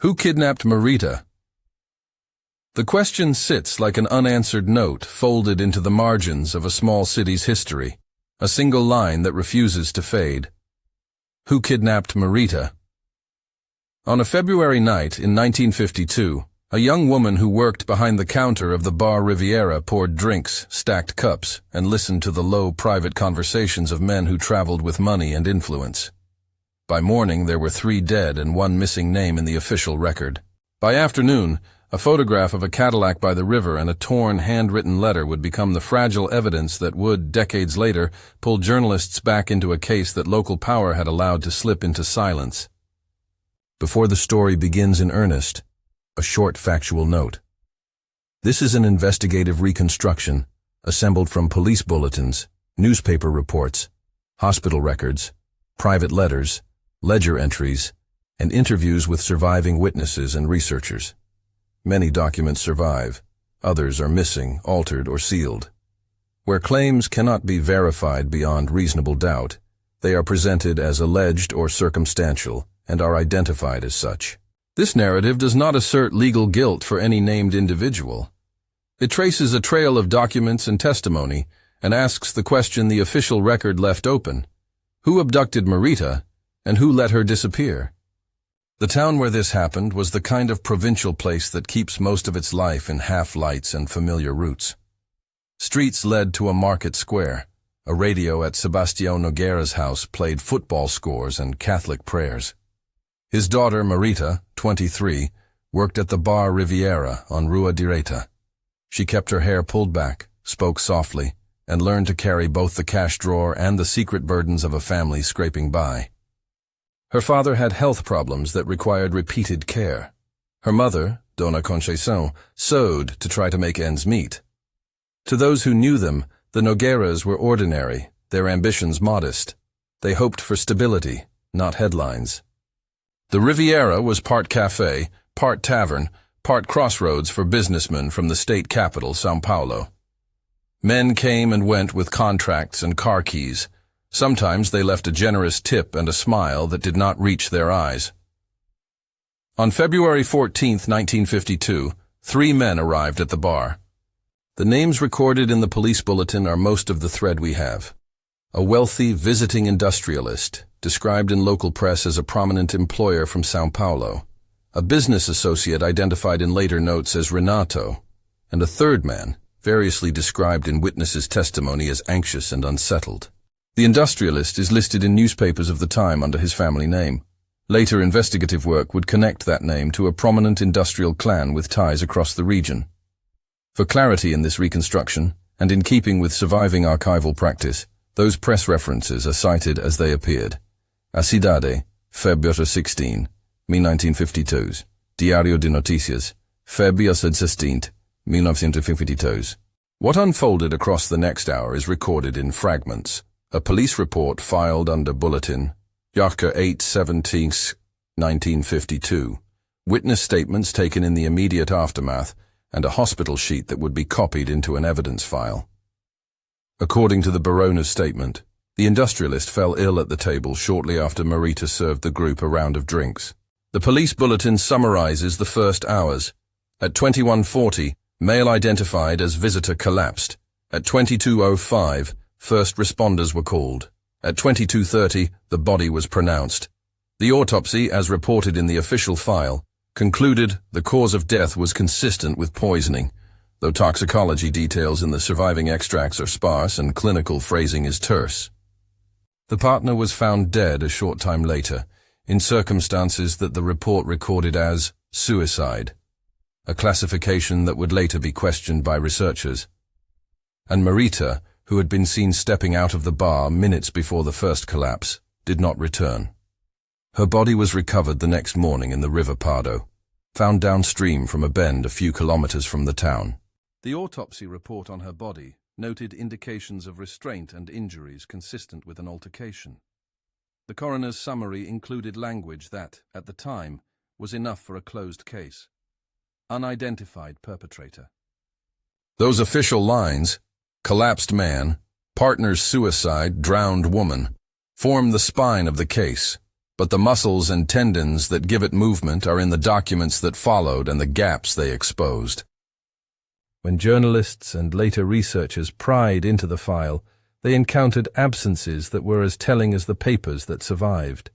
Who kidnapped Marita? The question sits like an unanswered note folded into the margins of a small city's history, a single line that refuses to fade. Who kidnapped Marita? On a February night in 1952, a young woman who worked behind the counter of the Bar Riviera poured drinks, stacked cups, and listened to the low, private conversations of men who traveled with money and influence. By morning, there were 3 dead and 1 missing name in the official record. By afternoon, a photograph of a Cadillac by the river and a torn, handwritten letter would become the fragile evidence that would, decades later, pull journalists back into a case that local power had allowed to slip into silence. Before the story begins in earnest, a short factual note. This is an investigative reconstruction assembled from police bulletins, newspaper reports, hospital records, private letters, ledger entries, and interviews with surviving witnesses and researchers. Many documents survive, others are missing, altered, or sealed. Where claims cannot be verified beyond reasonable doubt, they are presented as alleged or circumstantial and are identified as such. This narrative does not assert legal guilt for any named individual. It traces a trail of documents and testimony and asks the question the official record left open: who abducted Marita, and who let her disappear? The town where this happened was the kind of provincial place that keeps most of its life in half-lights and familiar routes. Streets led to a market square. A radio at Sebastião Nogueira's house played football scores and Catholic prayers. His daughter, Marita, 23, worked at the Bar Riviera on Rua Direita. She kept her hair pulled back, spoke softly, and learned to carry both the cash drawer and the secret burdens of a family scraping by. Her father had health problems that required repeated care. Her mother, Dona Conceição, sewed to try to make ends meet. To those who knew them, the Nogueiras were ordinary, their ambitions modest. They hoped for stability, not headlines. The Riviera was part cafe, part tavern, part crossroads for businessmen from the state capital, São Paulo. Men came and went with contracts and car keys. Sometimes they left a generous tip and a smile that did not reach their eyes. On February 14, 1952, 3 men arrived at the bar. The names recorded in the police bulletin are most of the thread we have. A wealthy visiting industrialist, described in local press as a prominent employer from São Paulo. A business associate identified in later notes as Renato. And a third man, variously described in witnesses' testimony as anxious and unsettled. The industrialist is listed in newspapers of the time under his family name. Later investigative work would connect that name to a prominent industrial clan with ties across the region. For clarity in this reconstruction, and in keeping with surviving archival practice, those press references are cited as they appeared. A Cidade, February 16, 1952. Diário de Notícias, February 16, 1952. What unfolded across the next hour is recorded in fragments. A police report filed under Bulletin, Jaca 8/17, 1952, witness statements taken in the immediate aftermath, and a hospital sheet that would be copied into an evidence file. According to the Barona's statement, the industrialist fell ill at the table shortly after Marita served the group a round of drinks. The police bulletin summarizes the first hours. At 21:40, male identified as visitor collapsed. At 22:05, first responders were called. At 22:30, the body was pronounced. The autopsy, as reported in the official file, concluded the cause of death was consistent with poisoning, though toxicology details in the surviving extracts are sparse and clinical phrasing is terse. The partner was found dead a short time later, in circumstances that the report recorded as suicide, a classification that would later be questioned by researchers. And Marita, who had been seen stepping out of the bar minutes before the first collapse, did not return. Her body was recovered the next morning in the River Pardo, found downstream from a bend a few kilometers from the town. The autopsy report on her body noted indications of restraint and injuries consistent with an altercation. The coroner's summary included language that, at the time, was enough for a closed case. Unidentified perpetrator. Those official lines, collapsed man, partner's suicide, drowned woman, form the spine of the case, but the muscles and tendons that give it movement are in the documents that followed and the gaps they exposed. When journalists and later researchers pried into the file, they encountered absences that were as telling as the papers that survived.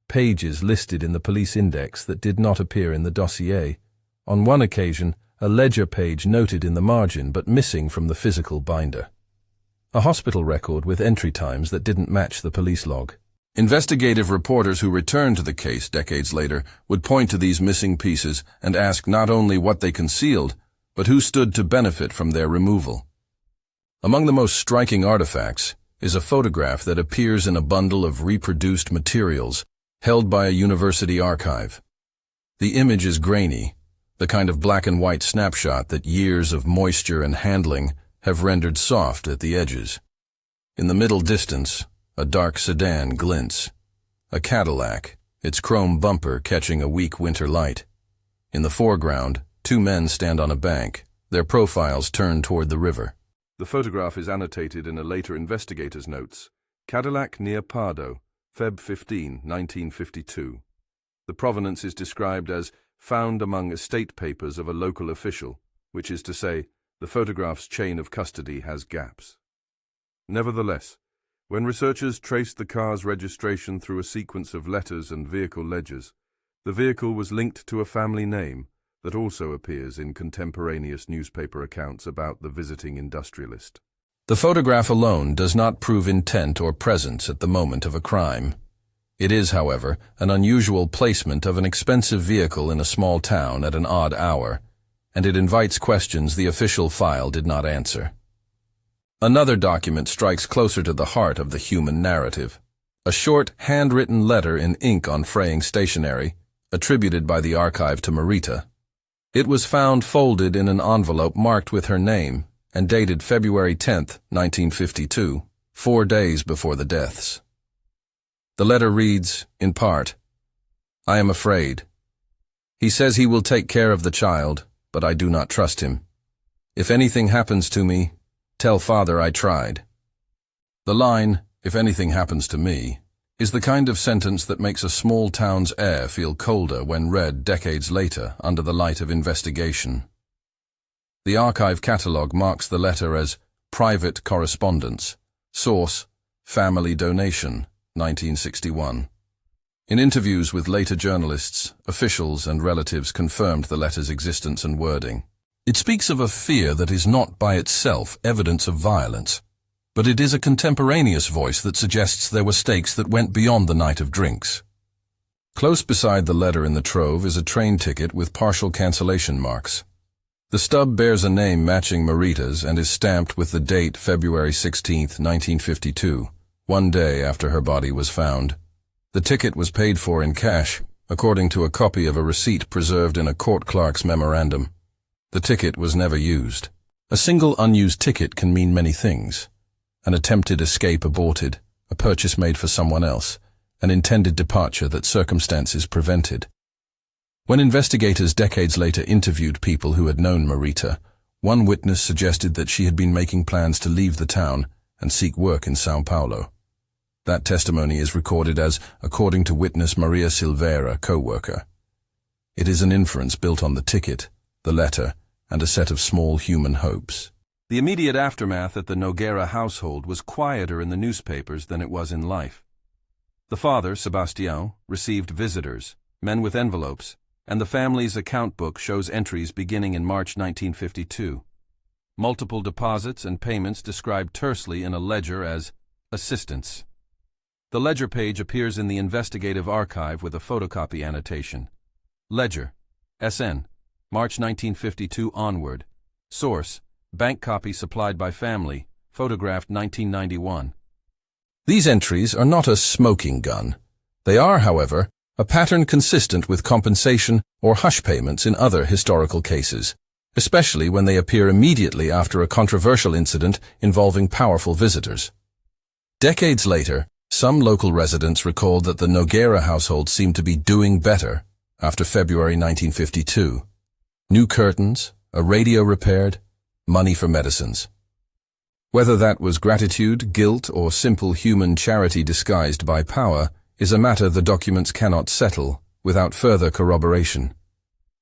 Pages listed in the police index that did not appear in the dossier. On one occasion, a ledger page noted in the margin but missing from the physical binder. A hospital record with entry times that didn't match the police log. Investigative reporters who returned to the case decades later would point to these missing pieces and ask not only what they concealed, but who stood to benefit from their removal. Among the most striking artifacts is a photograph that appears in a bundle of reproduced materials held by a university archive. The image is grainy, the kind of black and white snapshot that years of moisture and handling have rendered soft at the edges. In the middle distance, a dark sedan glints. A Cadillac, its chrome bumper catching a weak winter light. In the foreground, two men stand on a bank, their profiles turned toward the river. The photograph is annotated in a later investigator's notes. Cadillac near Pardo, Feb 15, 1952. The provenance is described as found among estate papers of a local official, which is to say, the photograph's chain of custody has gaps. Nevertheless, when researchers traced the car's registration through a sequence of letters and vehicle ledgers, the vehicle was linked to a family name that also appears in contemporaneous newspaper accounts about the visiting industrialist. The photograph alone does not prove intent or presence at the moment of a crime. It is, however, an unusual placement of an expensive vehicle in a small town at an odd hour, and it invites questions the official file did not answer. Another document strikes closer to the heart of the human narrative. A short, handwritten letter in ink on fraying stationery, attributed by the archive to Marita. It was found folded in an envelope marked with her name and dated February 10, 1952, 4 days before the deaths. The letter reads, in part, "I am afraid. He says he will take care of the child, but I do not trust him. If anything happens to me, tell father I tried." The line, "if anything happens to me," is the kind of sentence that makes a small town's air feel colder when read decades later under the light of investigation. The archive catalogue marks the letter as private correspondence, source, family donation, 1961. In interviews with later journalists, officials and relatives confirmed the letter's existence and wording. It speaks of a fear that is not by itself evidence of violence, but it is a contemporaneous voice that suggests there were stakes that went beyond the night of drinks. Close beside the letter in the trove is a train ticket with partial cancellation marks. The stub bears a name matching Marita's and is stamped with the date February 16, 1952, 1 day after her body was found. The ticket was paid for in cash, according to a copy of a receipt preserved in a court clerk's memorandum. The ticket was never used. A single unused ticket can mean many things. An attempted escape aborted, a purchase made for someone else, an intended departure that circumstances prevented. When investigators decades later interviewed people who had known Marita, one witness suggested that she had been making plans to leave the town and seek work in São Paulo. That testimony is recorded as, according to witness Maria Silveira, co-worker. It is an inference built on the ticket, the letter, and a set of small human hopes. The immediate aftermath at the Nogueira household was quieter in the newspapers than it was in life. The father, Sebastião, received visitors, men with envelopes, and the family's account book shows entries beginning in March 1952. Multiple deposits and payments described tersely in a ledger as assistance. The ledger page appears in the investigative archive with a photocopy annotation. Ledger, SN, March 1952 onward. Source, bank copy supplied by family, photographed 1991. These entries are not a smoking gun. They are, however, a pattern consistent with compensation or hush payments in other historical cases, especially when they appear immediately after a controversial incident involving powerful visitors. Decades later, some local residents recalled that the Nogueira household seemed to be doing better after February 1952. New curtains, a radio repaired, money for medicines. Whether that was gratitude, guilt, or simple human charity disguised by power is a matter the documents cannot settle without further corroboration.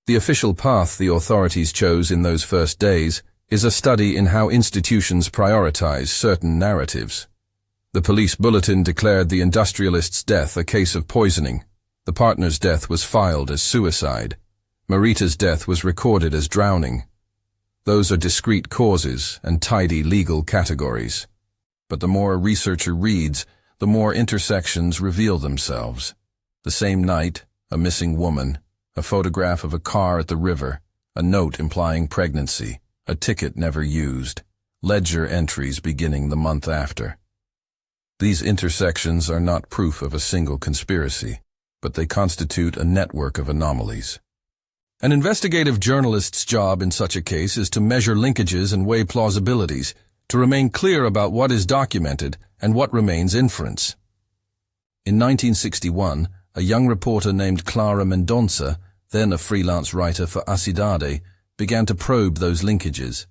The official path the authorities chose in those first days is a study in how institutions prioritize certain narratives. The police bulletin declared the industrialist's death a case of poisoning. The partner's death was filed as suicide. Marita's death was recorded as drowning. Those are discrete causes and tidy legal categories. But the more a researcher reads, the more intersections reveal themselves. The same night, a missing woman, a photograph of a car at the river, a note implying pregnancy, a ticket never used, ledger entries beginning the month after. These intersections are not proof of a single conspiracy, but they constitute a network of anomalies. An investigative journalist's job in such a case is to measure linkages and weigh plausibilities, to remain clear about what is documented and what remains inference. In 1961, a young reporter named Clara Mendonça, then a freelance writer for A Cidade, began to probe those linkages.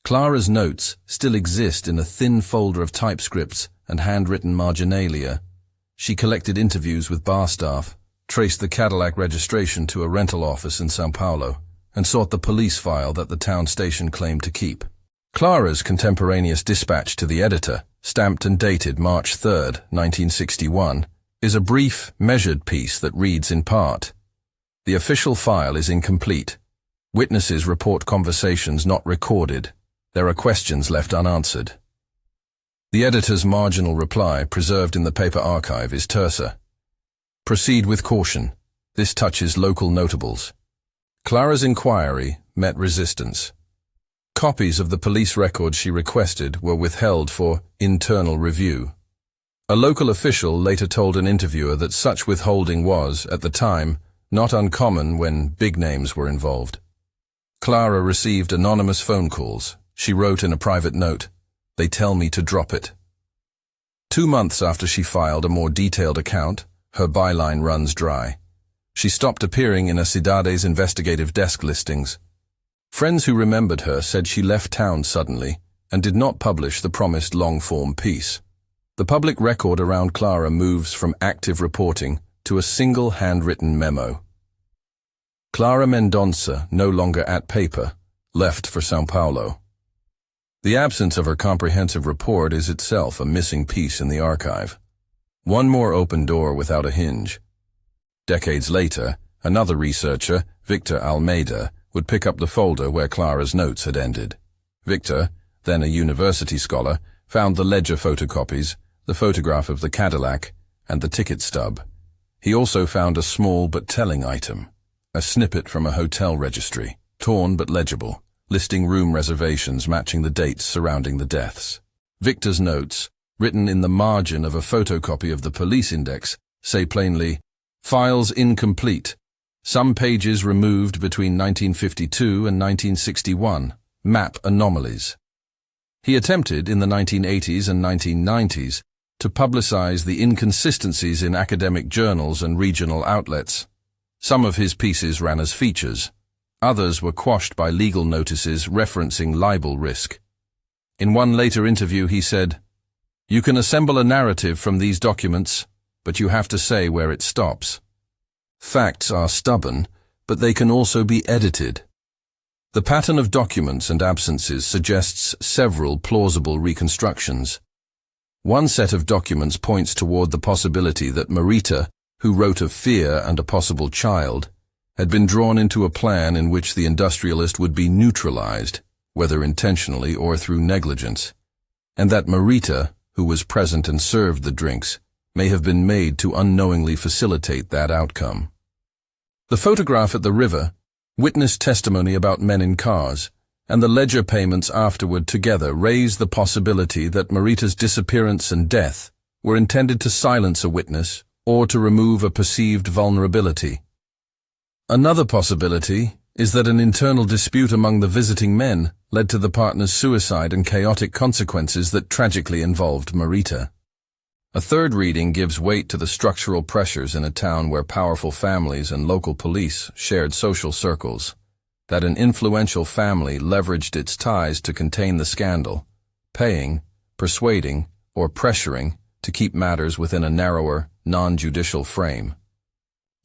Clara's notes still exist in a thin folder of typescripts and handwritten marginalia. She collected interviews with bar staff, traced the Cadillac registration to a rental office in São Paulo, and sought the police file that the town station claimed to keep. Clara's contemporaneous dispatch to the editor, stamped and dated March 3, 1961, is a brief, measured piece that reads in part, "The official file is incomplete. Witnesses report conversations not recorded. There are questions left unanswered." The editor's marginal reply, preserved in the paper archive, is terser. "Proceed with caution. This touches local notables." Clara's inquiry met resistance. Copies of the police records she requested were withheld for internal review. A local official later told an interviewer that such withholding was, at the time, not uncommon when big names were involved. Clara received anonymous phone calls. She wrote in a private note, "They tell me to drop it." 2 months after she filed a more detailed account, her byline runs dry. She stopped appearing in A Cidade's investigative desk listings. Friends who remembered her said she left town suddenly and did not publish the promised long-form piece. The public record around Clara moves from active reporting to a single handwritten memo. Clara Mendonça, no longer at paper, left for São Paulo. The absence of her comprehensive report is itself a missing piece in the archive. One more open door without a hinge. Decades later, another researcher, Victor Almeida, would pick up the folder where Clara's notes had ended. Victor, then a university scholar, found the ledger photocopies, the photograph of the Cadillac, and the ticket stub. He also found a small but telling item, a snippet from a hotel registry, torn but legible, listing room reservations matching the dates surrounding the deaths. Victor's notes, written in the margin of a photocopy of the police index, say plainly, "Files incomplete. Some pages removed between 1952 and 1961. Map anomalies." He attempted in the 1980s and 1990s to publicize the inconsistencies in academic journals and regional outlets. Some of his pieces ran as features. Others were quashed by legal notices referencing libel risk. In one later interview he said, "You can assemble a narrative from these documents, but you have to say where it stops. Facts are stubborn, but they can also be edited." The pattern of documents and absences suggests several plausible reconstructions. One set of documents points toward the possibility that Marita, who wrote of fear and a possible child, had been drawn into a plan in which the industrialist would be neutralized, whether intentionally or through negligence, and that Marita, who was present and served the drinks, may have been made to unknowingly facilitate that outcome. The photograph at the river, witness testimony about men in cars, and the ledger payments afterward together raise the possibility that Marita's disappearance and death were intended to silence a witness or to remove a perceived vulnerability. Another possibility is that an internal dispute among the visiting men led to the partner's suicide and chaotic consequences that tragically involved Marita. A third reading gives weight to the structural pressures in a town where powerful families and local police shared social circles, that an influential family leveraged its ties to contain the scandal, paying, persuading, or pressuring to keep matters within a narrower, non-judicial frame.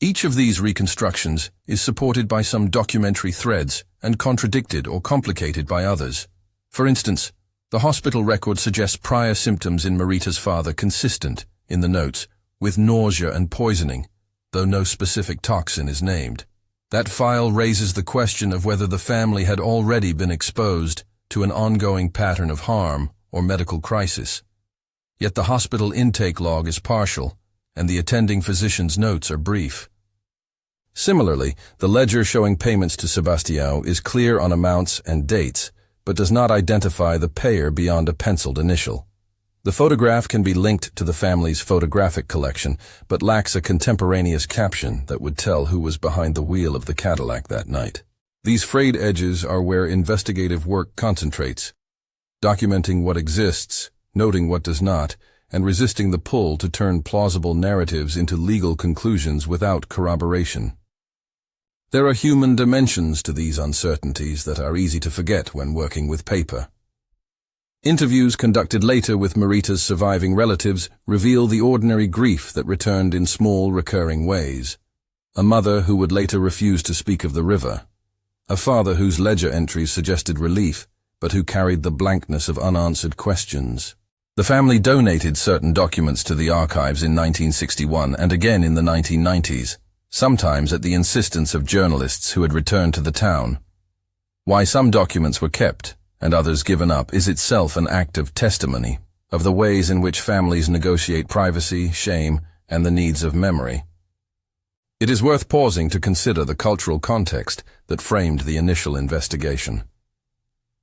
Each of these reconstructions is supported by some documentary threads and contradicted or complicated by others. For instance, the hospital record suggests prior symptoms in Marita's father consistent, in the notes, with nausea and poisoning, though no specific toxin is named. That file raises the question of whether the family had already been exposed to an ongoing pattern of harm or medical crisis. Yet the hospital intake log is partial, and the attending physician's notes are brief. Similarly, the ledger showing payments to Sebastião is clear on amounts and dates, but does not identify the payer beyond a penciled initial. The photograph can be linked to the family's photographic collection, but lacks a contemporaneous caption that would tell who was behind the wheel of the Cadillac that night. These frayed edges are where investigative work concentrates, documenting what exists, noting what does not, and resisting the pull to turn plausible narratives into legal conclusions without corroboration. There are human dimensions to these uncertainties that are easy to forget when working with paper. Interviews conducted later with Marita's surviving relatives reveal the ordinary grief that returned in small, recurring ways. A mother who would later refuse to speak of the river. A father whose ledger entries suggested relief, but who carried the blankness of unanswered questions. The family donated certain documents to the archives in 1961 and again in the 1990s, sometimes at the insistence of journalists who had returned to the town. Why some documents were kept and others given up is itself an act of testimony of the ways in which families negotiate privacy, shame, and the needs of memory. It is worth pausing to consider the cultural context that framed the initial investigation.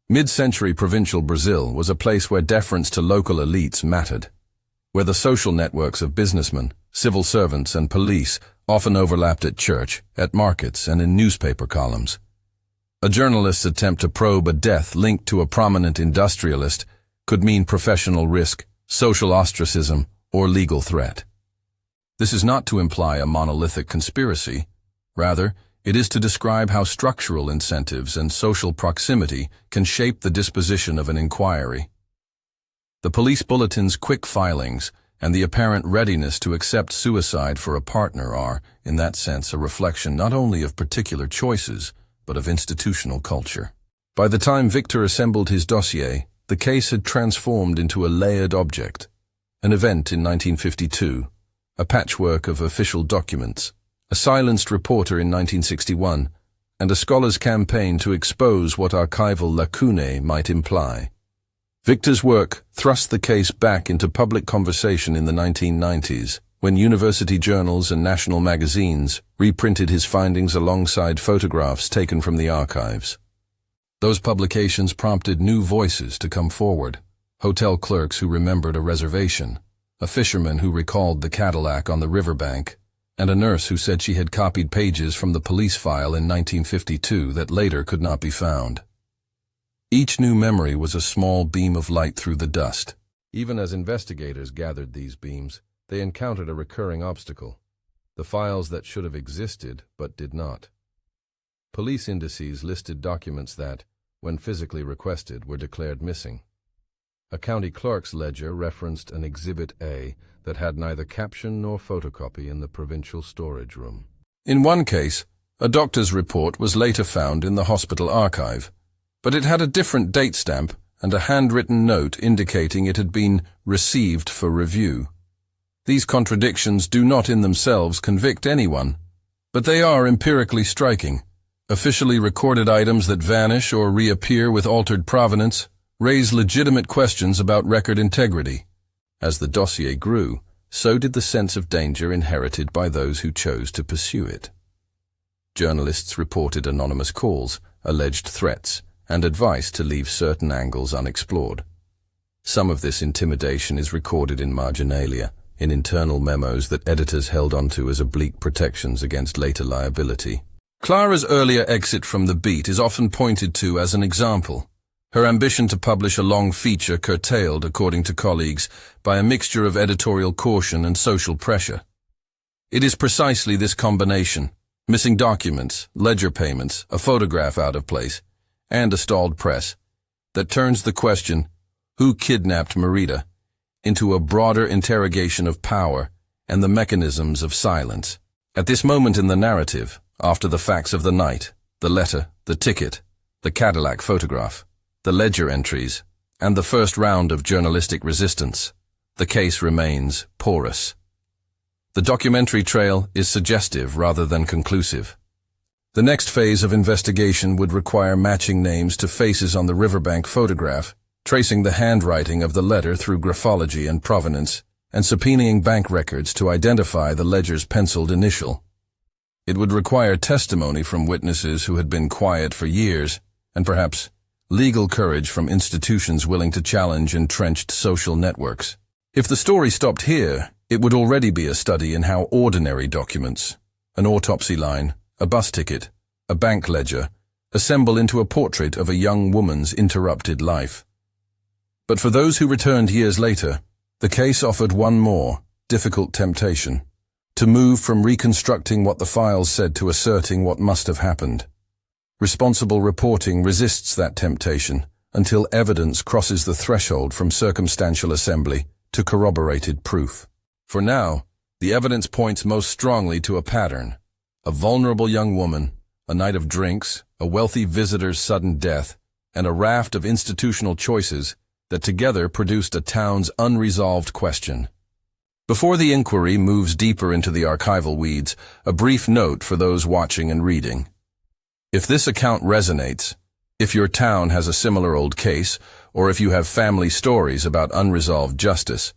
Mid-century provincial Brazil was a place where deference to local elites mattered, where the social networks of businessmen, civil servants, and police often overlapped at church, at markets, and in newspaper columns. A journalist's attempt to probe a death linked to a prominent industrialist could mean professional risk, social ostracism, or legal threat. This is not to imply a monolithic conspiracy. Rather, it is to describe how structural incentives and social proximity can shape the disposition of an inquiry. The police bulletin's quick filings and the apparent readiness to accept suicide for a partner are, in that sense, a reflection not only of particular choices, but of institutional culture. By the time Victor assembled his dossier, the case had transformed into a layered object. An event in 1952, a patchwork of official documents, a silenced reporter in 1961, and a scholar's campaign to expose what archival lacunae might imply. Victor's work thrust the case back into public conversation in the 1990s, when university journals and national magazines reprinted his findings alongside photographs taken from the archives. Those publications prompted new voices to come forward, hotel clerks who remembered a reservation, a fisherman who recalled the Cadillac on the riverbank, and a nurse who said she had copied pages from the police file in 1952 that later could not be found. Each new memory was a small beam of light through the dust. Even as investigators gathered these beams, they encountered a recurring obstacle: the files that should have existed but did not. Police indices listed documents that, when physically requested, were declared missing. A county clerk's ledger referenced an Exhibit A that had neither caption nor photocopy in the provincial storage room. In one case, a doctor's report was later found in the hospital archive, but it had a different date stamp and a handwritten note indicating it had been received for review. These contradictions do not in themselves convict anyone, but they are empirically striking. Officially recorded items that vanish or reappear with altered provenance raise legitimate questions about record integrity. As the dossier grew, so did the sense of danger inherited by those who chose to pursue it. Journalists reported anonymous calls, alleged threats, and advice to leave certain angles unexplored. Some of this intimidation is recorded in marginalia, in internal memos that editors held onto as oblique protections against later liability. Clara's earlier exit from the beat is often pointed to as an example. Her ambition to publish a long feature curtailed, according to colleagues, by a mixture of editorial caution and social pressure. It is precisely this combination, missing documents, ledger payments, a photograph out of place, and a stalled press, that turns the question, who kidnapped Marita, into a broader interrogation of power and the mechanisms of silence. At this moment in the narrative, after the facts of the night, the letter, the ticket, the Cadillac photograph, the ledger entries, and the first round of journalistic resistance, the case remains porous. The documentary trail is suggestive rather than conclusive. The next phase of investigation would require matching names to faces on the riverbank photograph, tracing the handwriting of the letter through graphology and provenance, and subpoenaing bank records to identify the ledger's penciled initial. It would require testimony from witnesses who had been quiet for years, and perhaps legal courage from institutions willing to challenge entrenched social networks. If the story stopped here, it would already be a study in how ordinary documents, an autopsy line, a bus ticket, a bank ledger, assemble into a portrait of a young woman's interrupted life. But for those who returned years later, the case offered one more difficult temptation: to move from reconstructing what the files said to asserting what must have happened. Responsible reporting resists that temptation until evidence crosses the threshold from circumstantial assembly to corroborated proof. For now, the evidence points most strongly to a pattern: a vulnerable young woman, a night of drinks, a wealthy visitor's sudden death, and a raft of institutional choices that together produced a town's unresolved question. Before the inquiry moves deeper into the archival weeds, a brief note for those watching and reading. If this account resonates, if your town has a similar old case, or if you have family stories about unresolved justice,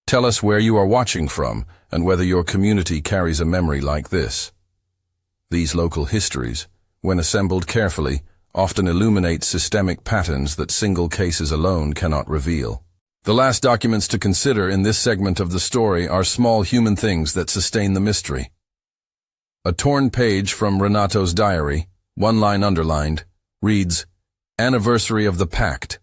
tell us where you are watching from and whether your community carries a memory like this. These local histories, when assembled carefully, often illuminate systemic patterns that single cases alone cannot reveal. The last documents to consider in this segment of the story are small human things that sustain the mystery. A torn page from Renato's diary, one line underlined, reads, "Anniversary of the Pact."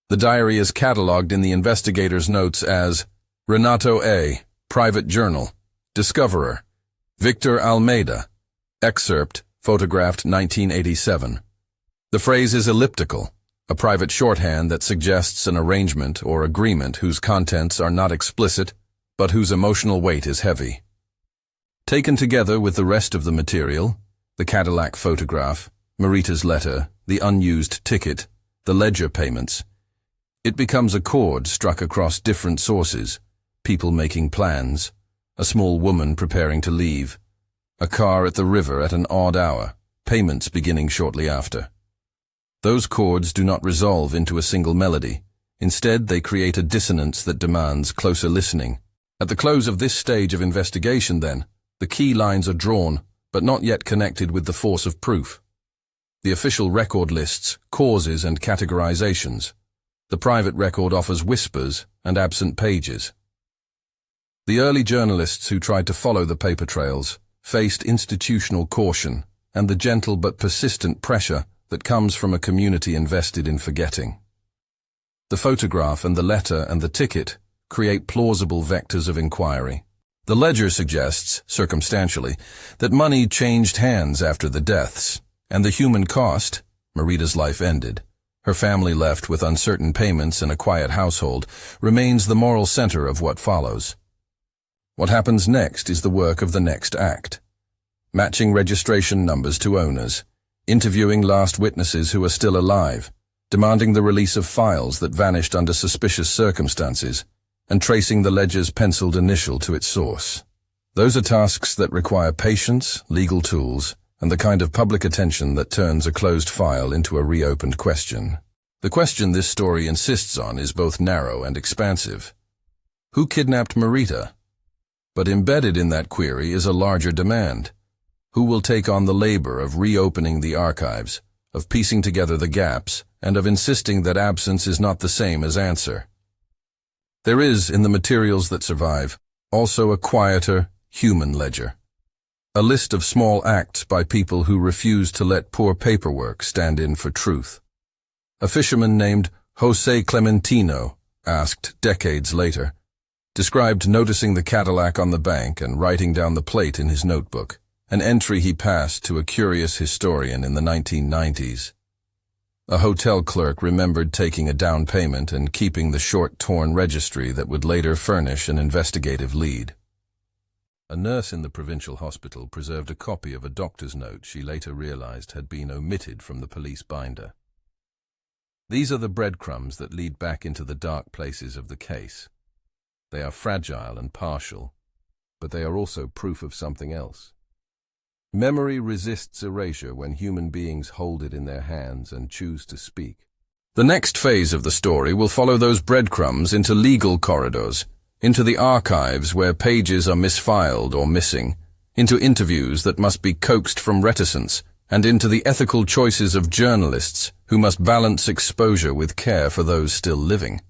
The diary is catalogued in the investigator's notes as Renato A., Private Journal, Discoverer, Victor Almeida, Excerpt, photographed 1987. The phrase is elliptical, a private shorthand that suggests an arrangement or agreement whose contents are not explicit, but whose emotional weight is heavy. Taken together with the rest of the material, the Cadillac photograph, Marita's letter, the unused ticket, the ledger payments, it becomes a chord struck across different sources: people making plans, a small woman preparing to leave, a car at the river at an odd hour, payments beginning shortly after. Those chords do not resolve into a single melody. Instead, they create a dissonance that demands closer listening. At the close of this stage of investigation, then, the key lines are drawn, but not yet connected with the force of proof. The official record lists causes and categorizations. The private record offers whispers and absent pages. The early journalists who tried to follow the paper trails faced institutional caution and the gentle but persistent pressure that comes from a community invested in forgetting. The photograph and the letter and the ticket create plausible vectors of inquiry. The ledger suggests, circumstantially, that money changed hands after the deaths, and the human cost, Marita's life ended, her family left with uncertain payments and a quiet household, remains the moral center of what follows. What happens next is the work of the next act. Matching registration numbers to owners, interviewing last witnesses who are still alive, demanding the release of files that vanished under suspicious circumstances, and tracing the ledger's penciled initial to its source. Those are tasks that require patience, legal tools, and the kind of public attention that turns a closed file into a reopened question. The question this story insists on is both narrow and expansive. Who kidnapped Marita? But embedded in that query is a larger demand. Who will take on the labor of reopening the archives, of piecing together the gaps, and of insisting that absence is not the same as answer? There is, in the materials that survive, also a quieter, human ledger. A list of small acts by people who refuse to let poor paperwork stand in for truth. A fisherman named Jose Clementino, asked decades later, described noticing the Cadillac on the bank and writing down the plate in his notebook, an entry he passed to a curious historian in the 1990s. A hotel clerk remembered taking a down payment and keeping the short, torn registry that would later furnish an investigative lead. A nurse in the provincial hospital preserved a copy of a doctor's note she later realized had been omitted from the police binder. These are the breadcrumbs that lead back into the dark places of the case. They are fragile and partial, but they are also proof of something else. Memory resists erasure when human beings hold it in their hands and choose to speak. The next phase of the story will follow those breadcrumbs into legal corridors, into the archives where pages are misfiled or missing, into interviews that must be coaxed from reticence, and into the ethical choices of journalists who must balance exposure with care for those still living.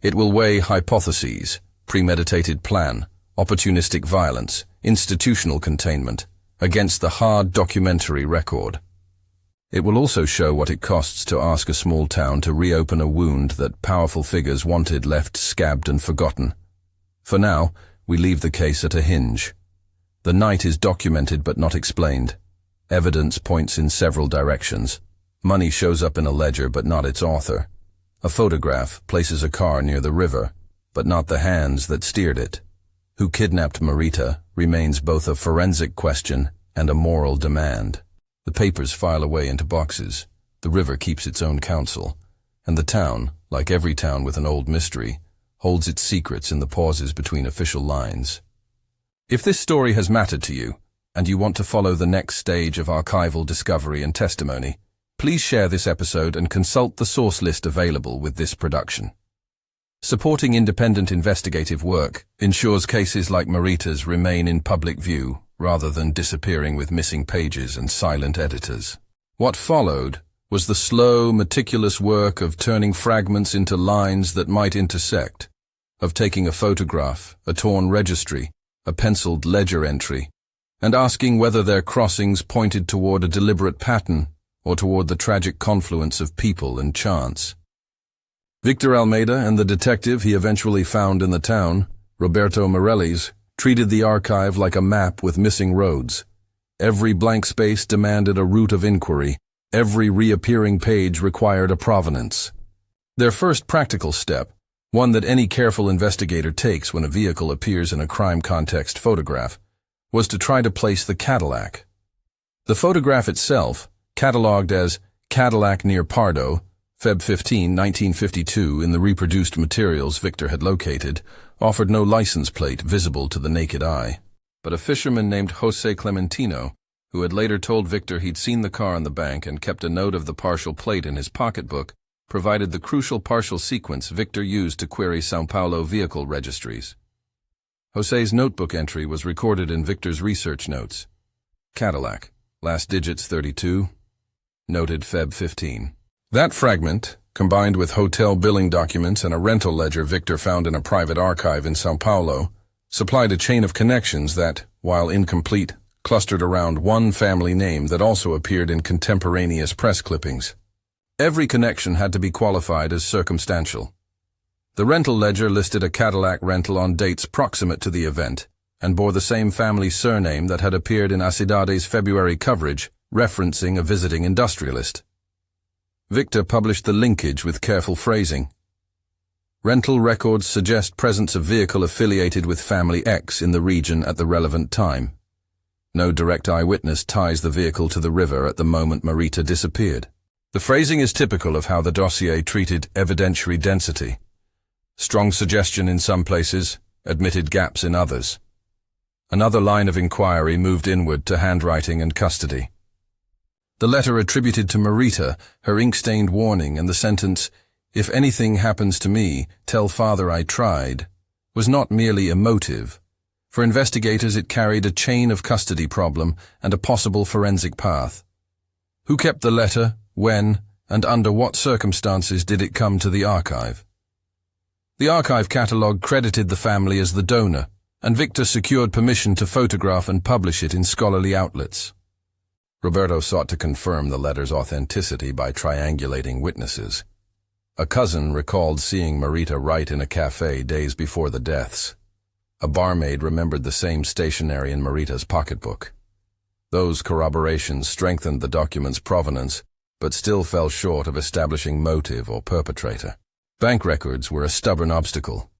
It will weigh hypotheses, premeditated plan, opportunistic violence, institutional containment, against the hard documentary record. It will also show what it costs to ask a small town to reopen a wound that powerful figures wanted left scabbed and forgotten. For now, we leave the case at a hinge. The night is documented but not explained. Evidence points in several directions. Money shows up in a ledger but not its author. A photograph places a car near the river, but not the hands that steered it. Who kidnapped Marita remains both a forensic question and a moral demand. The papers file away into boxes. The river keeps its own counsel. And the town, like every town with an old mystery, holds its secrets in the pauses between official lines. If this story has mattered to you, and you want to follow the next stage of archival discovery and testimony, please share this episode and consult the source list available with this production. Supporting independent investigative work ensures cases like Marita's remain in public view rather than disappearing with missing pages and silent editors. What followed was the slow, meticulous work of turning fragments into lines that might intersect, of taking a photograph, a torn registry, a penciled ledger entry, and asking whether their crossings pointed toward a deliberate pattern or toward the tragic confluence of people and chance. Victor Almeida and the detective he eventually found in the town, Roberto Morellis, treated the archive like a map with missing roads. Every blank space demanded a route of inquiry. Every reappearing page required a provenance. Their first practical step, one that any careful investigator takes when a vehicle appears in a crime context photograph, was to try to place the Cadillac. The photograph itself, catalogued as Cadillac near Pardo, Feb 15, 1952, in the reproduced materials Victor had located, offered no license plate visible to the naked eye. But a fisherman named Jose Clementino, who had later told Victor he'd seen the car on the bank and kept a note of the partial plate in his pocketbook, provided the crucial partial sequence Victor used to query São Paulo vehicle registries. Jose's notebook entry was recorded in Victor's research notes. Cadillac, last digits 32, noted Feb 15. That fragment, combined with hotel billing documents and a rental ledger Victor found in a private archive in São Paulo, supplied a chain of connections that, while incomplete, clustered around one family name that also appeared in contemporaneous press clippings. Every connection had to be qualified as circumstantial. The rental ledger listed a Cadillac rental on dates proximate to the event and bore the same family surname that had appeared in A Cidade's February coverage, referencing a visiting industrialist. Victor published the linkage with careful phrasing. Rental records suggest presence of vehicle affiliated with Family X in the region at the relevant time. No direct eyewitness ties the vehicle to the river at the moment Marita disappeared. The phrasing is typical of how the dossier treated evidentiary density. Strong suggestion in some places, admitted gaps in others. Another line of inquiry moved inward to handwriting and custody. The letter attributed to Marita, her ink-stained warning, and the sentence, "If anything happens to me, tell father I tried," was not merely emotive. For investigators it carried a chain of custody problem and a possible forensic path. Who kept the letter? When, and under what circumstances did it come to the archive? The archive catalogue credited the family as the donor, and Victor secured permission to photograph and publish it in scholarly outlets. Roberto sought to confirm the letter's authenticity by triangulating witnesses. A cousin recalled seeing Marita write in a cafe days before the deaths. A barmaid remembered the same stationery in Marita's pocketbook. Those corroborations strengthened the document's provenance, but still fell short of establishing motive or perpetrator. Bank records were a stubborn obstacle.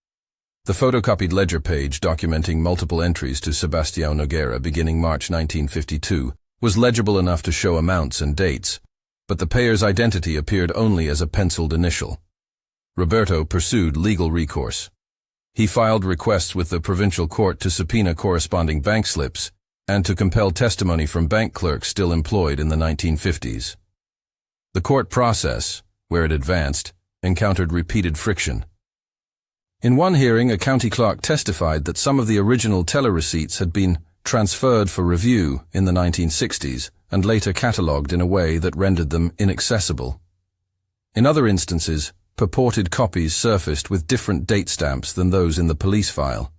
The photocopied ledger page documenting multiple entries to Sebastião Nogueira beginning March 1952 was legible enough to show amounts and dates, but the payer's identity appeared only as a penciled initial. Roberto pursued legal recourse. He filed requests with the provincial court to subpoena corresponding bank slips and to compel testimony from bank clerks still employed in the 1950s. The court process, where it advanced, encountered repeated friction. In one hearing, a county clerk testified that some of the original teller receipts had been transferred for review in the 1960s and later catalogued in a way that rendered them inaccessible. In other instances, purported copies surfaced with different date stamps than those in the police file.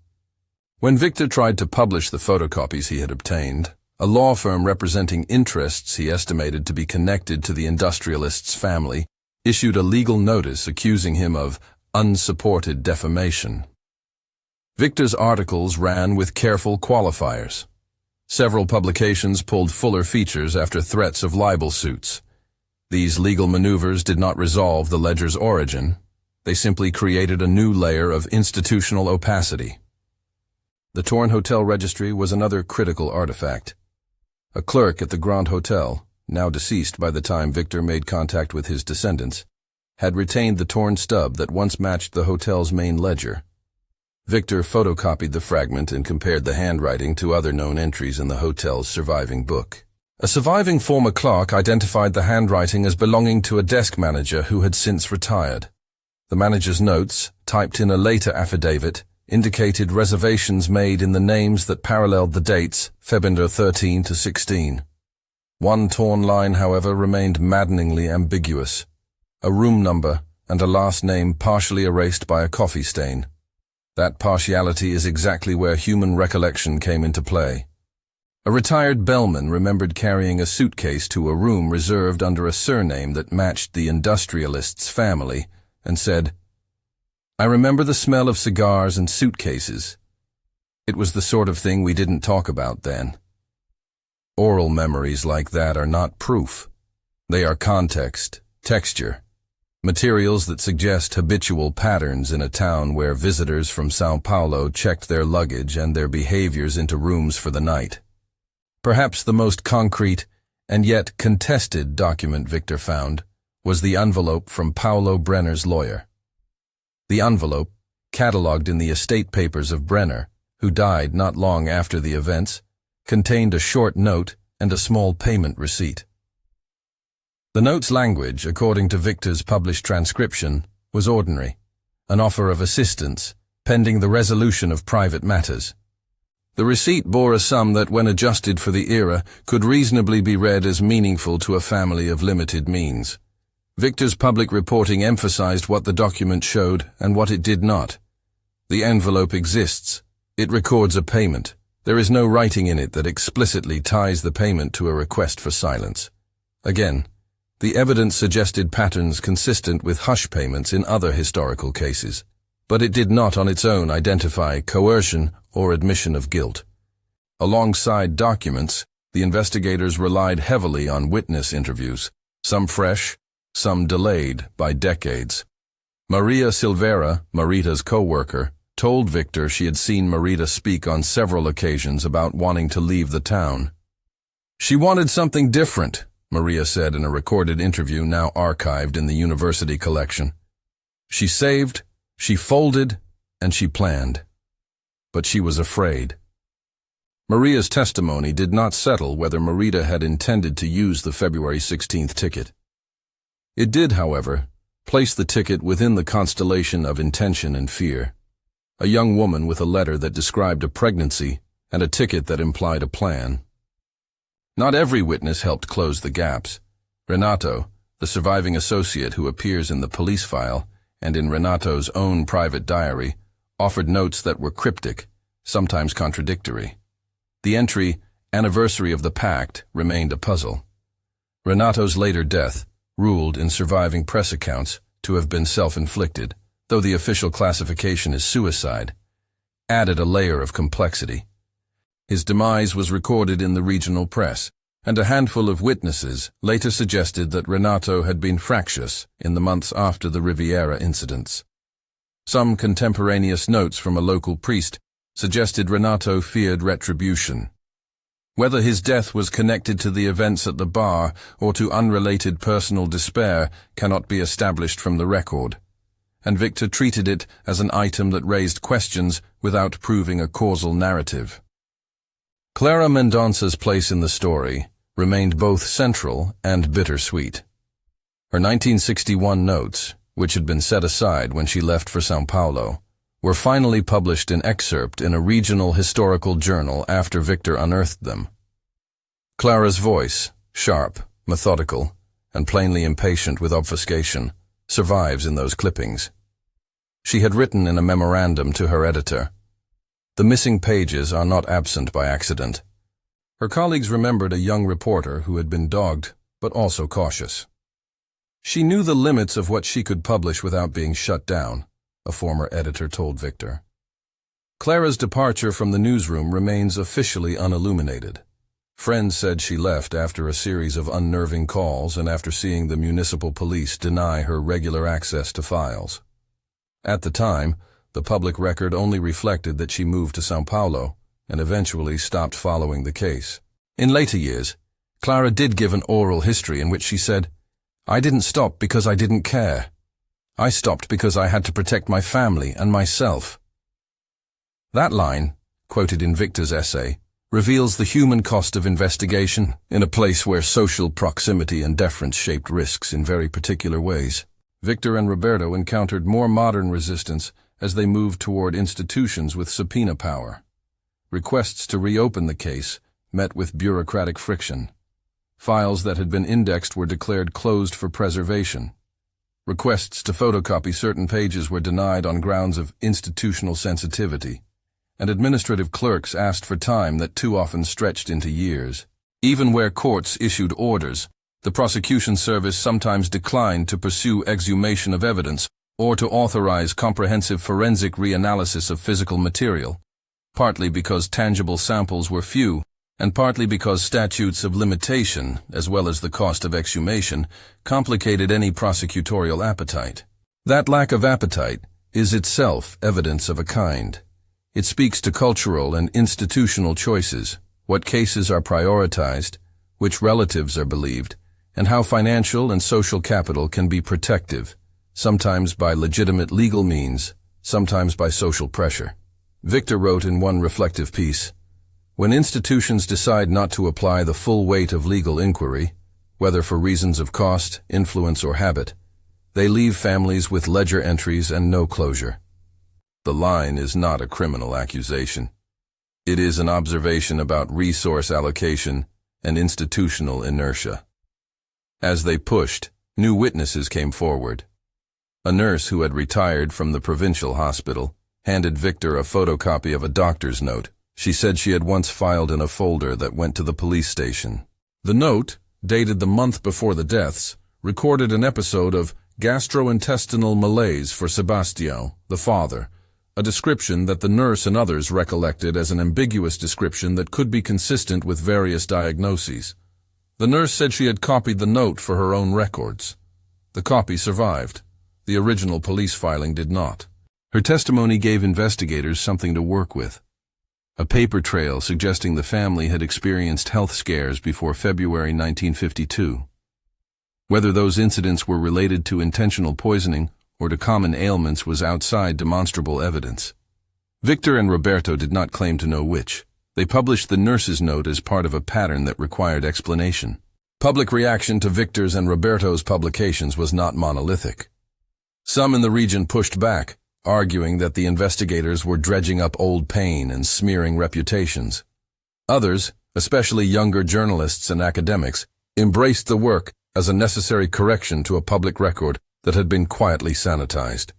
When Victor tried to publish the photocopies he had obtained, a law firm representing interests he estimated to be connected to the industrialist's family issued a legal notice accusing him of unsupported defamation. Victor's articles ran with careful qualifiers. Several publications pulled fuller features after threats of libel suits. These legal maneuvers did not resolve the ledger's origin. They simply created a new layer of institutional opacity. The torn hotel registry was another critical artifact. A clerk at the Grand Hotel, now deceased by the time Victor made contact with his descendants, had retained the torn stub that once matched the hotel's main ledger. Victor photocopied the fragment and compared the handwriting to other known entries in the hotel's surviving book. A surviving former clerk identified the handwriting as belonging to a desk manager who had since retired. The manager's notes, typed in a later affidavit, indicated reservations made in the names that paralleled the dates, February 13 to 16. One torn line, however, remained maddeningly ambiguous. A room number and a last name partially erased by a coffee stain. That partiality is exactly where human recollection came into play. A retired bellman remembered carrying a suitcase to a room reserved under a surname that matched the industrialist's family and said, "I remember the smell of cigars and suitcases. It was the sort of thing we didn't talk about then." Oral memories like that are not proof. They are context, texture, materials that suggest habitual patterns in a town where visitors from São Paulo checked their luggage and their behaviors into rooms for the night. Perhaps the most concrete and yet contested document Victor found was the envelope from Paulo Brenner's lawyer. The envelope, catalogued in the estate papers of Brenner, who died not long after the events, contained a short note and a small payment receipt. The note's language, according to Victor's published transcription, was ordinary, an offer of assistance, pending the resolution of private matters. The receipt bore a sum that, when adjusted for the era, could reasonably be read as meaningful to a family of limited means. Victor's public reporting emphasized what the document showed and what it did not. The envelope exists. It records a payment. There is no writing in it that explicitly ties the payment to a request for silence. Again, the evidence suggested patterns consistent with hush payments in other historical cases, but it did not on its own identify coercion or admission of guilt. Alongside documents, the investigators relied heavily on witness interviews, some fresh, some delayed by decades. Maria Silveira, Marita's co-worker, told Victor she had seen Marita speak on several occasions about wanting to leave the town. "She wanted something different," Maria said in a recorded interview now archived in the university collection. "She saved, she folded, and she planned. But she was afraid." Maria's testimony did not settle whether Marita had intended to use the February 16th ticket. It did, however, place the ticket within the constellation of intention and fear. A young woman with a letter that described a pregnancy and a ticket that implied a plan. Not every witness helped close the gaps. Renato, the surviving associate who appears in the police file and in Renato's own private diary, offered notes that were cryptic, sometimes contradictory. The entry, "Anniversary of the Pact," remained a puzzle. Renato's later death, ruled in surviving press accounts to have been self-inflicted, though the official classification is suicide, added a layer of complexity. His demise was recorded in the regional press, and a handful of witnesses later suggested that Renato had been fractious in the months after the Riviera incidents. Some contemporaneous notes from a local priest suggested Renato feared retribution. Whether his death was connected to the events at the bar or to unrelated personal despair cannot be established from the record, and Victor treated it as an item that raised questions without proving a causal narrative. Clara Mendonça's place in the story remained both central and bittersweet. Her 1961 notes, which had been set aside when she left for São Paulo, were finally published in excerpt in a regional historical journal after Victor unearthed them. Clara's voice, sharp, methodical, and plainly impatient with obfuscation, survives in those clippings. She had written in a memorandum to her editor, "The missing pages are not absent by accident." Her colleagues remembered a young reporter who had been dogged, but also cautious. She knew the limits of what she could publish without being shut down, a former editor told Victor. Clara's departure from the newsroom remains officially unilluminated. Friends said she left after a series of unnerving calls and after seeing the municipal police deny her regular access to files. At the time, the public record only reflected that she moved to São Paulo and eventually stopped following the case. In later years, Clara did give an oral history in which she said, "I didn't stop because I didn't care. I stopped because I had to protect my family and myself." That line, quoted in Victor's essay, reveals the human cost of investigation in a place where social proximity and deference shaped risks in very particular ways. Victor and Roberto encountered more modern resistance as they moved toward institutions with subpoena power. Requests to reopen the case met with bureaucratic friction. Files that had been indexed were declared closed for preservation. Requests to photocopy certain pages were denied on grounds of institutional sensitivity, and administrative clerks asked for time that too often stretched into years. Even where courts issued orders, the prosecution service sometimes declined to pursue exhumation of evidence or to authorize comprehensive forensic reanalysis of physical material, partly because tangible samples were few, and partly because statutes of limitation, as well as the cost of exhumation, complicated any prosecutorial appetite. That lack of appetite is itself evidence of a kind. It speaks to cultural and institutional choices, what cases are prioritized, which relatives are believed, and how financial and social capital can be protective, sometimes by legitimate legal means, sometimes by social pressure. Victor wrote in one reflective piece, "When institutions decide not to apply the full weight of legal inquiry, whether for reasons of cost, influence, or habit, they leave families with ledger entries and no closure." The line is not a criminal accusation. It is an observation about resource allocation and institutional inertia. As they pushed, new witnesses came forward. A nurse who had retired from the provincial hospital handed Victor a photocopy of a doctor's note. She said she had once filed in a folder that went to the police station. The note, dated the month before the deaths, recorded an episode of gastrointestinal malaise for Sebastião, the father, a description that the nurse and others recollected as an ambiguous description that could be consistent with various diagnoses. The nurse said she had copied the note for her own records. The copy survived. The original police filing did not. Her testimony gave investigators something to work with. A paper trail suggesting the family had experienced health scares before February 1952. Whether those incidents were related to intentional poisoning or to common ailments was outside demonstrable evidence. Victor and Roberto did not claim to know which. They published the nurse's note as part of a pattern that required explanation. Public reaction to Victor's and Roberto's publications was not monolithic. Some in the region pushed back, arguing that the investigators were dredging up old pain and smearing reputations. Others, especially younger journalists and academics, embraced the work as a necessary correction to a public record that had been quietly sanitized.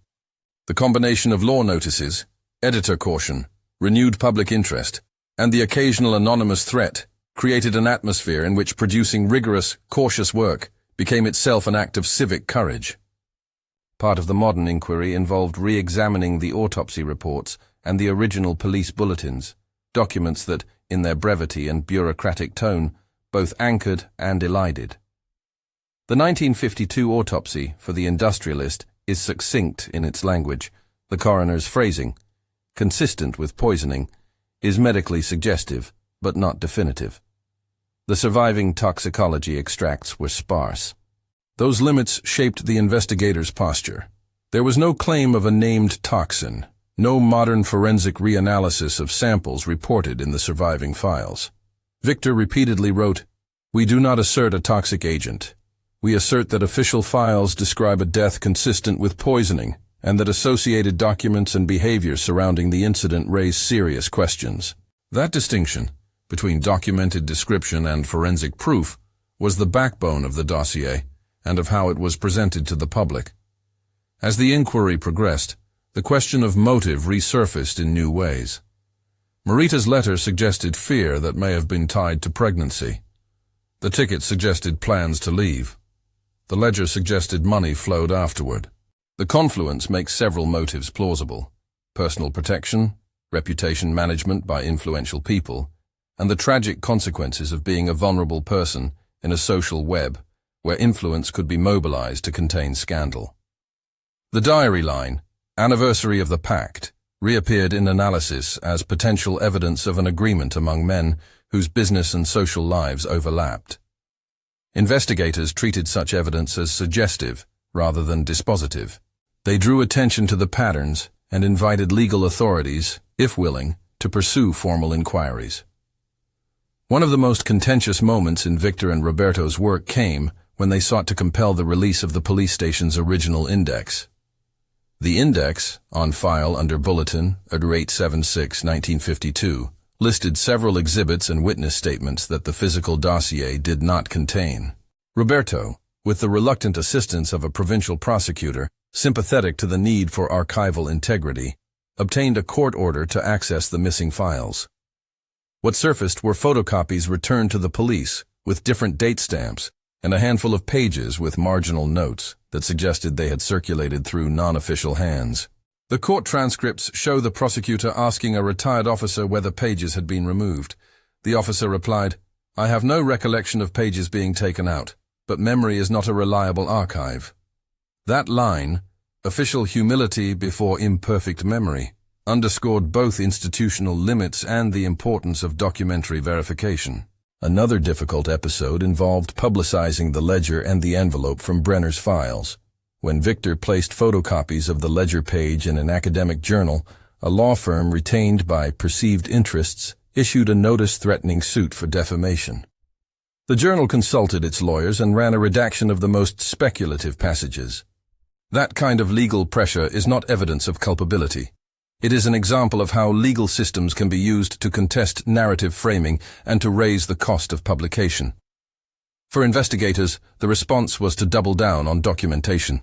The combination of law notices, editor caution, renewed public interest, and the occasional anonymous threat created an atmosphere in which producing rigorous, cautious work became itself an act of civic courage. Part of the modern inquiry involved re-examining the autopsy reports and the original police bulletins, documents that, in their brevity and bureaucratic tone, both anchored and elided. The 1952 autopsy for the industrialist is succinct in its language. The coroner's phrasing, consistent with poisoning, is medically suggestive, but not definitive. The surviving toxicology extracts were sparse. Those limits shaped the investigators' posture. There was no claim of a named toxin, no modern forensic reanalysis of samples reported in the surviving files. Victor repeatedly wrote, "We do not assert a toxic agent. We assert that official files describe a death consistent with poisoning, and that associated documents and behavior surrounding the incident raise serious questions." That distinction between documented description and forensic proof was the backbone of the dossier and of how it was presented to the public. As the inquiry progressed, the question of motive resurfaced in new ways. Marita's letter suggested fear that may have been tied to pregnancy. The ticket suggested plans to leave. The ledger suggested money flowed afterward. The confluence makes several motives plausible: personal protection, reputation management by influential people, and the tragic consequences of being a vulnerable person in a social web where influence could be mobilized to contain scandal. The diary line, "Anniversary of the Pact," reappeared in analysis as potential evidence of an agreement among men whose business and social lives overlapped. Investigators treated such evidence as suggestive rather than dispositive. They drew attention to the patterns and invited legal authorities, if willing, to pursue formal inquiries. One of the most contentious moments in Victor and Roberto's work came when they sought to compel the release of the police station's original index. The index, on file under Bulletin at 876-1952, listed several exhibits and witness statements that the physical dossier did not contain. Roberto, with the reluctant assistance of a provincial prosecutor, sympathetic to the need for archival integrity, obtained a court order to access the missing files. What surfaced were photocopies returned to the police with different date stamps and a handful of pages with marginal notes that suggested they had circulated through non-official hands. The court transcripts show the prosecutor asking a retired officer whether pages had been removed. The officer replied, "I have no recollection of pages being taken out, but memory is not a reliable archive." That line, official humility before imperfect memory, underscored both institutional limits and the importance of documentary verification. Another difficult episode involved publicizing the ledger and the envelope from Brenner's files. When Victor placed photocopies of the ledger page in an academic journal, a law firm retained by perceived interests issued a notice threatening suit for defamation. The journal consulted its lawyers and ran a redaction of the most speculative passages. That kind of legal pressure is not evidence of culpability. It is an example of how legal systems can be used to contest narrative framing and to raise the cost of publication. For investigators, the response was to double down on documentation.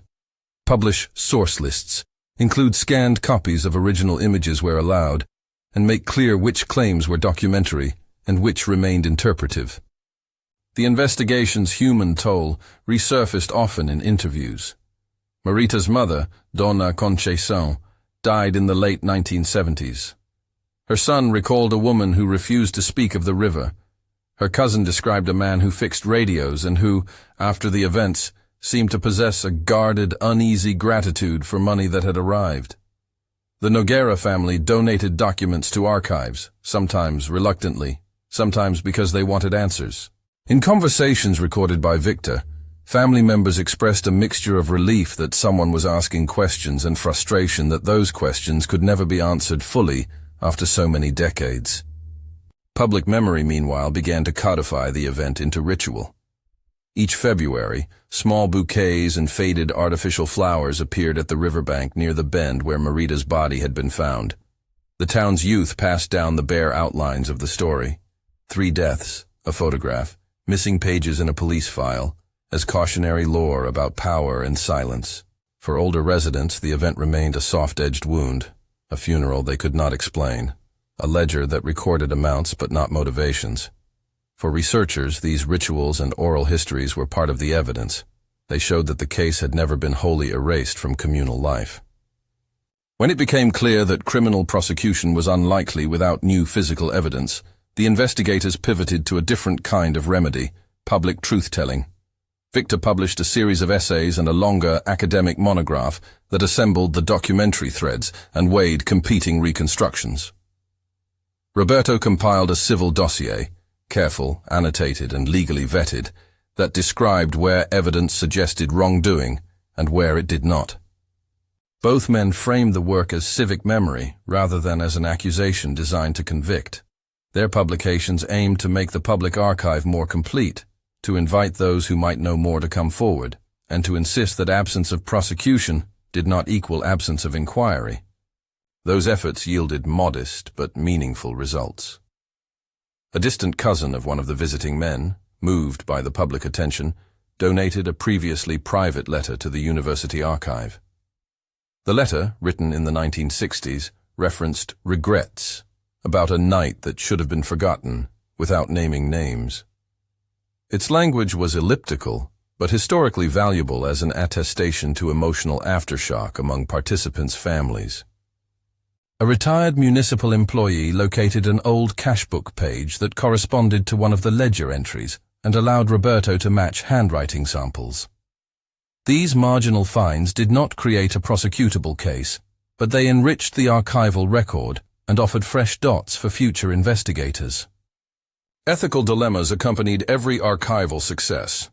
Publish source lists, include scanned copies of original images where allowed, and make clear which claims were documentary and which remained interpretive. The investigation's human toll resurfaced often in interviews. Marita's mother, Donna Conceção, died in the late 1970s. Her son recalled a woman who refused to speak of the river. Her cousin described a man who fixed radios and who, after the events, seemed to possess a guarded, uneasy gratitude for money that had arrived. The Nogueira family donated documents to archives, sometimes reluctantly, sometimes because they wanted answers. In conversations recorded by Victor, family members expressed a mixture of relief that someone was asking questions and frustration that those questions could never be answered fully after so many decades. Public memory, meanwhile, began to codify the event into ritual. Each February, small bouquets and faded artificial flowers appeared at the riverbank near the bend where Marita's body had been found. The town's youth passed down the bare outlines of the story: 3 deaths, a photograph, missing pages in a police file, as cautionary lore about power and silence. For older residents, the event remained a soft-edged wound, a funeral they could not explain, a ledger that recorded amounts but not motivations. For researchers, these rituals and oral histories were part of the evidence. They showed that the case had never been wholly erased from communal life. When it became clear that criminal prosecution was unlikely without new physical evidence, the investigators pivoted to a different kind of remedy: public truth-telling. Victor published a series of essays and a longer academic monograph that assembled the documentary threads and weighed competing reconstructions. Roberto compiled a civil dossier, careful, annotated, and legally vetted, that described where evidence suggested wrongdoing and where it did not. Both men framed the work as civic memory rather than as an accusation designed to convict. Their publications aimed to make the public archive more complete, to invite those who might know more to come forward, and to insist that absence of prosecution did not equal absence of inquiry. Those efforts yielded modest but meaningful results. A distant cousin of one of the visiting men, moved by the public attention, donated a previously private letter to the university archive. The letter, written in the 1960s, referenced regrets about a night that should have been forgotten, without naming names. Its language was elliptical, but historically valuable as an attestation to emotional aftershock among participants' families. A retired municipal employee located an old cashbook page that corresponded to one of the ledger entries and allowed Roberto to match handwriting samples. These marginal finds did not create a prosecutable case, but they enriched the archival record and offered fresh dots for future investigators. Ethical dilemmas accompanied every archival success.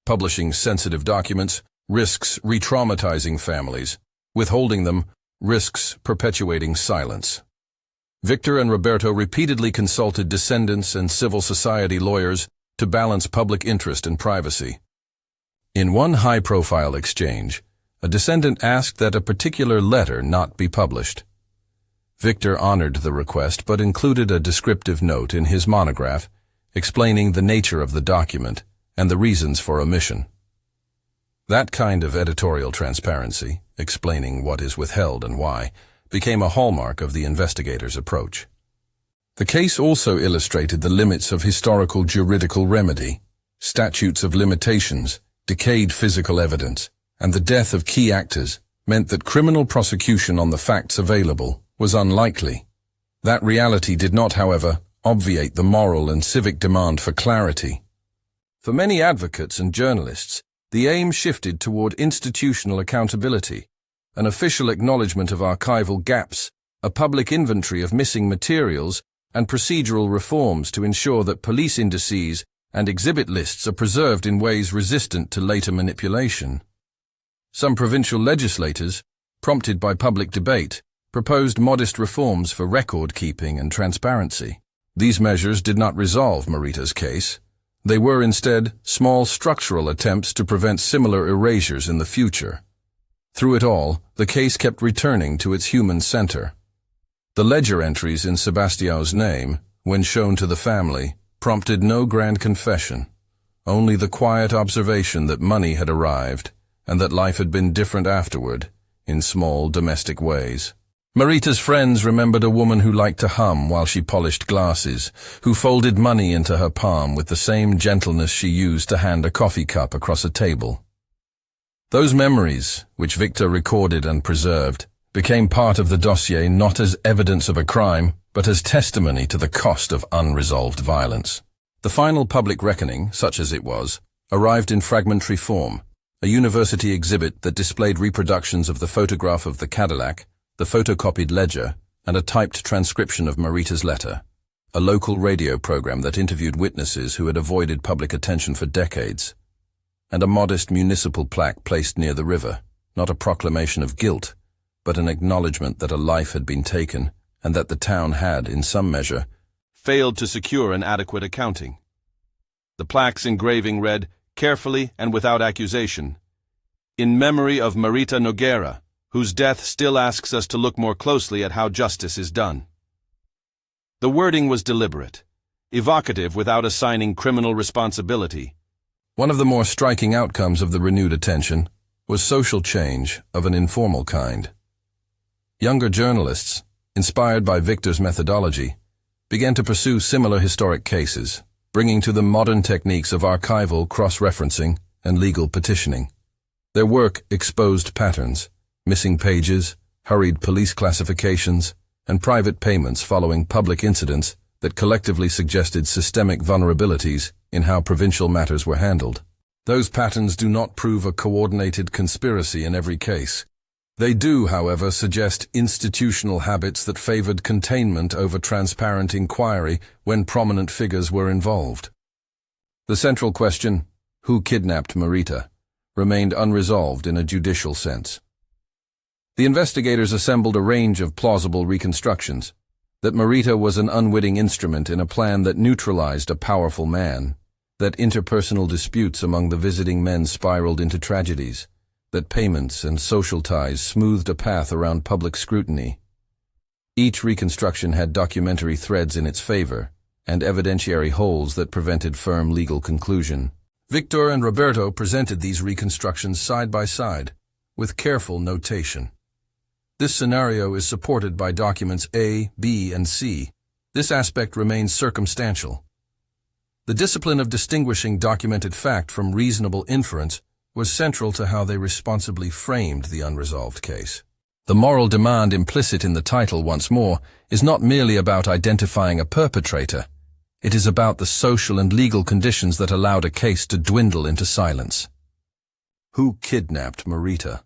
Publishing sensitive documents risks re-traumatizing families. Withholding them risks perpetuating silence. Victor and Roberto repeatedly consulted descendants and civil society lawyers to balance public interest and privacy. In one high-profile exchange, a descendant asked that a particular letter not be published. Victor honored the request but included a descriptive note in his monograph explaining the nature of the document and the reasons for omission. That kind of editorial transparency, explaining what is withheld and why, became a hallmark of the investigator's approach. The case also illustrated the limits of historical juridical remedy, statutes of limitations, decayed physical evidence, and the death of key actors meant that criminal prosecution on the facts available was unlikely. That reality did not, however, obviate the moral and civic demand for clarity. For many advocates and journalists, the aim shifted toward institutional accountability, an official acknowledgement of archival gaps, a public inventory of missing materials, and procedural reforms to ensure that police indices and exhibit lists are preserved in ways resistant to later manipulation. Some provincial legislators, prompted by public debate, proposed modest reforms for record-keeping and transparency. These measures did not resolve Marita's case. They were instead small structural attempts to prevent similar erasures in the future. Through it all, the case kept returning to its human center. The ledger entries in Sebastião's name, when shown to the family, prompted no grand confession, only the quiet observation that money had arrived and that life had been different afterward, in small domestic ways. Marita's friends remembered a woman who liked to hum while she polished glasses, who folded money into her palm with the same gentleness she used to hand a coffee cup across a table. Those memories, which Victor recorded and preserved, became part of the dossier not as evidence of a crime, but as testimony to the cost of unresolved violence. The final public reckoning, such as it was, arrived in fragmentary form, a university exhibit that displayed reproductions of the photograph of the Cadillac, the photocopied ledger, and a typed transcription of Marita's letter, a local radio program that interviewed witnesses who had avoided public attention for decades, and a modest municipal plaque placed near the river, not a proclamation of guilt, but an acknowledgement that a life had been taken and that the town had, in some measure, failed to secure an adequate accounting. The plaque's engraving read, carefully and without accusation, "In memory of Marita Nogueira, whose death still asks us to look more closely at how justice is done." The wording was deliberate, evocative without assigning criminal responsibility. One of the more striking outcomes of the renewed attention was social change of an informal kind. Younger journalists, inspired by Victor's methodology, began to pursue similar historic cases, bringing to them modern techniques of archival cross-referencing and legal petitioning. Their work exposed patterns, missing pages, hurried police classifications, and private payments following public incidents that collectively suggested systemic vulnerabilities in how provincial matters were handled. Those patterns do not prove a coordinated conspiracy in every case. They do, however, suggest institutional habits that favored containment over transparent inquiry when prominent figures were involved. The central question, who kidnapped Marita, remained unresolved in a judicial sense. The investigators assembled a range of plausible reconstructions, that Marita was an unwitting instrument in a plan that neutralized a powerful man, that interpersonal disputes among the visiting men spiraled into tragedies, that payments and social ties smoothed a path around public scrutiny. Each reconstruction had documentary threads in its favor, and evidentiary holes that prevented firm legal conclusion. Victor and Roberto presented these reconstructions side by side, with careful notation. This scenario is supported by documents A, B, and C. This aspect remains circumstantial. The discipline of distinguishing documented fact from reasonable inference was central to how they responsibly framed the unresolved case. The moral demand implicit in the title, once more, is not merely about identifying a perpetrator. It is about the social and legal conditions that allowed a case to dwindle into silence. Who kidnapped Marita?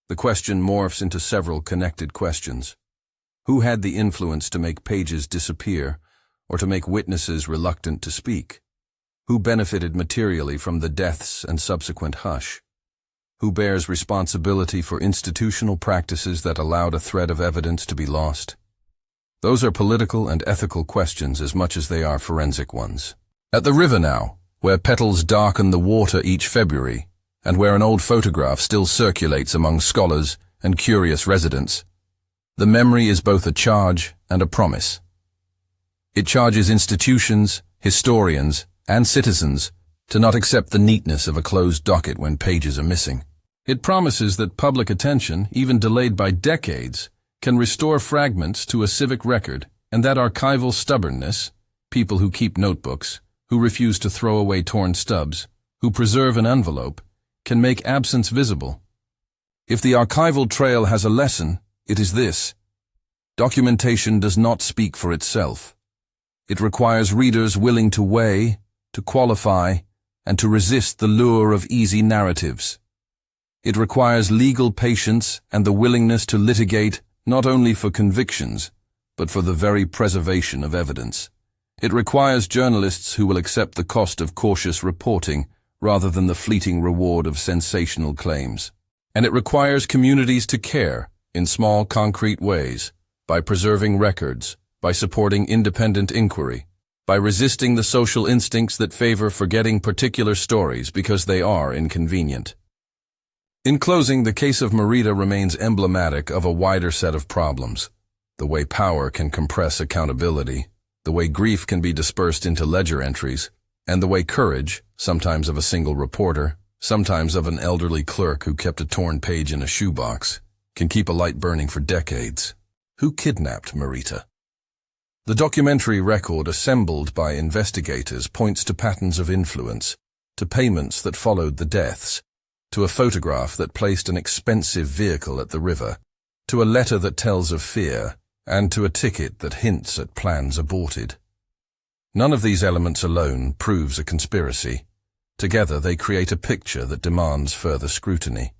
The question morphs into several connected questions. Who had the influence to make pages disappear, or to make witnesses reluctant to speak? Who benefited materially from the deaths and subsequent hush? Who bears responsibility for institutional practices that allowed a thread of evidence to be lost? Those are political and ethical questions as much as they are forensic ones. At the river now, where petals darken the water each February, and where an old photograph still circulates among scholars and curious residents, the memory is both a charge and a promise. It charges institutions, historians, and citizens to not accept the neatness of a closed docket when pages are missing. It promises that public attention, even delayed by decades, can restore fragments to a civic record, and that archival stubbornness, people who keep notebooks, who refuse to throw away torn stubs, who preserve an envelope, can make absence visible. If the archival trail has a lesson, it is this: documentation does not speak for itself. It requires readers willing to weigh, to qualify, and to resist the lure of easy narratives. It requires legal patience and the willingness to litigate not only for convictions, but for the very preservation of evidence. It requires journalists who will accept the cost of cautious reporting rather than the fleeting reward of sensational claims. And it requires communities to care in small, concrete ways, by preserving records, by supporting independent inquiry, by resisting the social instincts that favor forgetting particular stories because they are inconvenient. In closing, the case of Marita remains emblematic of a wider set of problems: the way power can compress accountability, the way grief can be dispersed into ledger entries, and the way courage, sometimes of a single reporter, sometimes of an elderly clerk who kept a torn page in a shoebox, can keep a light burning for decades. Who kidnapped Marita? The documentary record assembled by investigators points to patterns of influence, to payments that followed the deaths, to a photograph that placed an expensive vehicle at the river, to a letter that tells of fear, and to a ticket that hints at plans aborted. None of these elements alone proves a conspiracy. Together they create a picture that demands further scrutiny.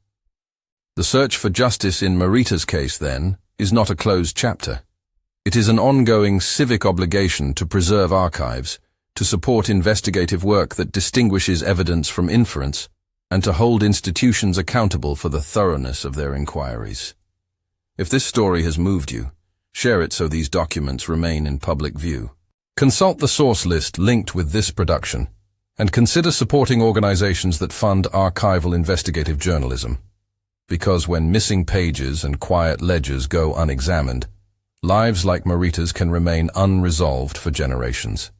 The search for justice in Marita's case, then, is not a closed chapter. It is an ongoing civic obligation to preserve archives, to support investigative work that distinguishes evidence from inference, and to hold institutions accountable for the thoroughness of their inquiries. If this story has moved you, share it so these documents remain in public view. Consult the source list linked with this production, and consider supporting organizations that fund archival investigative journalism. Because when missing pages and quiet ledgers go unexamined, lives like Marita's can remain unresolved for generations.